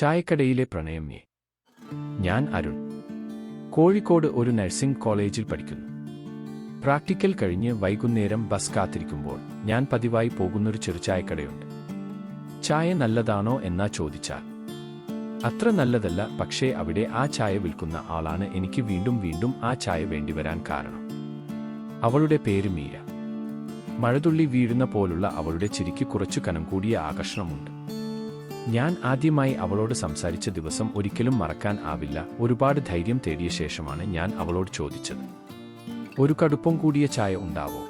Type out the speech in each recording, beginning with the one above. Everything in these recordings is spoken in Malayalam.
ചായക്കടയിലെ പ്രണയം. ഞാൻ അരുൺ. കോഴിക്കോട് ഒരു നഴ്സിംഗ് കോളേജിൽ പഠിക്കുന്നു. പ്രാക്ടിക്കൽ കഴിഞ്ഞ് വൈകുന്നേരം ബസ് കാത്തിരിക്കുമ്പോൾ ഞാൻ പതിവായി പോകുന്നൊരു ചെറുചായക്കടയുണ്ട്. ചായ നല്ലതാണോ എന്നാ ചോദിച്ചാൽ അത്ര നല്ലതല്ല. പക്ഷേ അവിടെ ആ ചായ വിൽക്കുന്ന ആളാണ് എനിക്ക് വീണ്ടും വീണ്ടും ആ ചായ വേണ്ടിവരാൻ കാരണം. അവളുടെ പേര് മീര. മഴതുള്ളി വീഴുന്ന പോലുള്ള അവളുടെ ചിരിക്ക് കുറച്ചു കനം കൂടിയ ആകർഷണമുണ്ട്. ഞാൻ ആദ്യമായി അവളോട് സംസാരിച്ച ദിവസം ഒരിക്കലും മറക്കാൻ ആവില്ല. ഒരുപാട് ധൈര്യം തേടിയ ശേഷമാണ് ഞാൻ അവളോട് ചോദിച്ചത്, ഒരു കടുപ്പം കൂടിയ ചായ ഉണ്ടാവോ?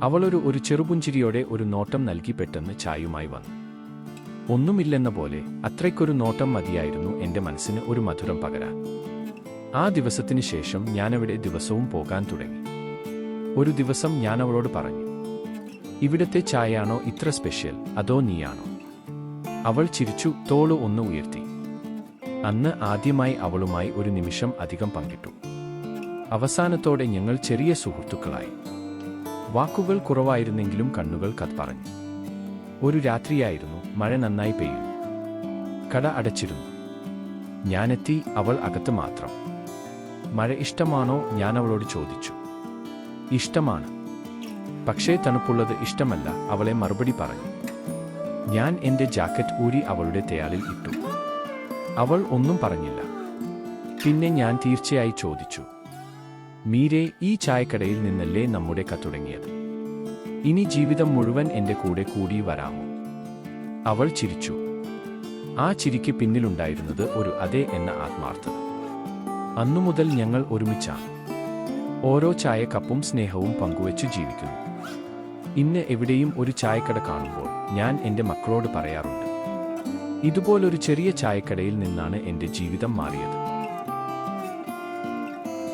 അവളൊരു ചെറുപുഞ്ചിരിയോടെ ഒരു നോട്ടം നൽകി പെട്ടെന്ന് ചായയുമായി വന്നു. ഒന്നുമില്ലെന്ന പോലെ അത്രയ്ക്കൊരു നോട്ടം മതിയായിരുന്നു എൻ്റെ മനസ്സിന് ഒരു മധുരം പകരാൻ. ആ ദിവസത്തിന് ശേഷം ഞാനവിടെ ദിവസവും പോകാൻ തുടങ്ങി. ഒരു ദിവസം ഞാൻ അവളോട് പറഞ്ഞു, ഇവിടത്തെ ചായയാണോ ഇത്ര സ്പെഷ്യൽ, അതോ നീയാണോ? അവൾ ചിരിച്ചു, തോള് ഒന്ന് ഉയർത്തി. അന്ന് ആദ്യമായി അവളുമായി ഒരു നിമിഷം അധികം പങ്കിട്ടു. അവസാനത്തോടെ ഞങ്ങൾ ചെറിയ സുഹൃത്തുക്കളായി. വാക്കുകൾ കുറവായിരുന്നെങ്കിലും കണ്ണുകൾ കഥ പറഞ്ഞു. ഒരു രാത്രിയായിരുന്നു. മഴ നന്നായി പെയ്യുന്നു. കട അടച്ചിരുന്നു. ഞാനെത്തി. അവൾ അകത്ത് മാത്രം. മഴ ഇഷ്ടമാണോ? ഞാൻ അവളോട് ചോദിച്ചു. ഇഷ്ടമാണ്, പക്ഷേ തണുപ്പുള്ളത് ഇഷ്ടമല്ല, അവളെ മറുപടി പറഞ്ഞു. ഞാൻ എൻ്റെ ജാക്കറ്റ് ഊരി അവളുടെ തേയാളിൽ ഇട്ടു. അവൾ ഒന്നും പറഞ്ഞില്ല. പിന്നെ ഞാൻ തീർച്ചയായി ചോദിച്ചു, മീരേ, ഈ ചായക്കടയിൽ നിന്നല്ലേ നമ്മുടെ കഥ തുടങ്ങിയത്? ഇനി ജീവിതം മുഴുവൻ എൻ്റെ കൂടെ കൂടി വരാമോ? അവൾ ചിരിച്ചു. ആ ചിരിക്ക് പിന്നിലുണ്ടായിരുന്നത് ഒരു അതെ എന്ന ആത്മാർത്ഥത. അന്നുമുതൽ ഞങ്ങൾ ഒരുമിച്ചാണ്. ഓരോ ചായ കപ്പും സ്നേഹവും പങ്കുവച്ചു ജീവിക്കുന്നു. ഇന്ന് എവിടെയും ഒരു ചായക്കട കാണുമ്പോൾ ഞാൻ എൻ്റെ മക്കളോട് പറയാറുണ്ട്, ഇതുപോലൊരു ചെറിയ ചായക്കടയിൽ നിന്നാണ് എൻ്റെ ജീവിതം മാറിയത്.